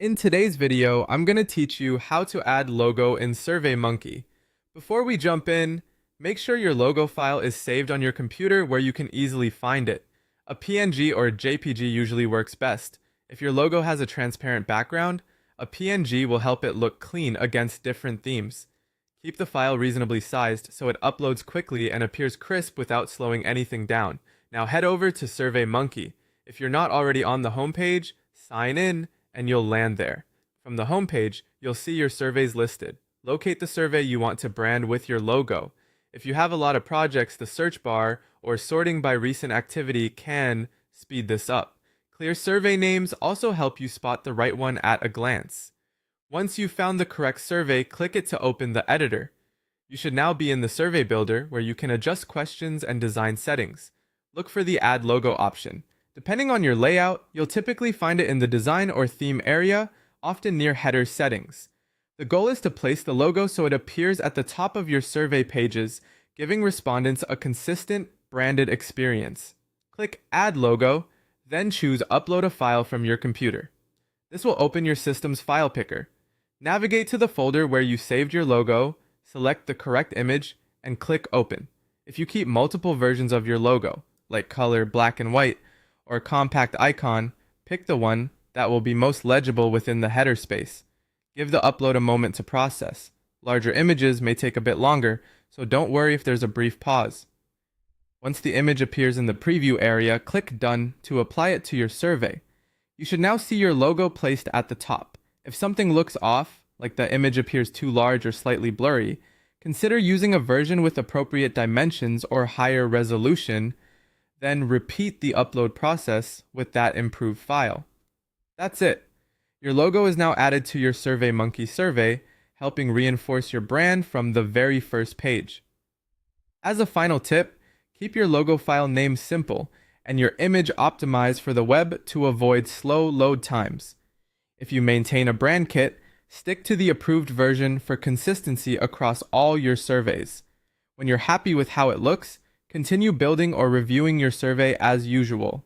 In today's video, I'm going to teach you how to add logo in Surveymonkey. Before we jump in, make sure your logo file is saved on your computer where you can easily find it. A PNG or a JPG usually works best. If your logo has a transparent background, a PNG will help it look clean against different themes. Keep the file reasonably sized so it uploads quickly and appears crisp without slowing anything down. Now head over to Surveymonkey. If you're not already on the homepage, sign in and you'll land there. From the homepage, you'll see your surveys listed. Locate the survey you want to brand with your logo. If you have a lot of projects, the search bar or sorting by recent activity can speed this up. Clear survey names also help you spot the right one at a glance. Once you've found the correct survey, click it to open the editor. You should now be in the survey builder where you can adjust questions and design settings. Look for the Add Logo option. Depending on your layout, you'll typically find it in the design or theme area, often near header settings. The goal is to place the logo so it appears at the top of your survey pages, giving respondents a consistent, branded experience. Click Add Logo, then choose Upload a file from your computer. This will open your system's file picker. Navigate to the folder where you saved your logo, select the correct image, and click Open. If you keep multiple versions of your logo, like color, black and white, or compact icon, pick the one that will be most legible within the header space. Give the upload a moment to process. Larger images may take a bit longer, so don't worry if there's a brief pause. Once the image appears in the preview area, click Done to apply it to your survey. You should now see your logo placed at the top. If something looks off, like the image appears too large or slightly blurry, consider using a version with appropriate dimensions or higher resolution. Then repeat the upload process with that improved file. That's it. Your logo is now added to your Surveymonkey survey, helping reinforce your brand from the very first page. As a final tip, keep your logo file name simple and your image optimized for the web to avoid slow load times. If you maintain a brand kit, stick to the approved version for consistency across all your surveys. When you're happy with how it looks, continue building or reviewing your survey as usual.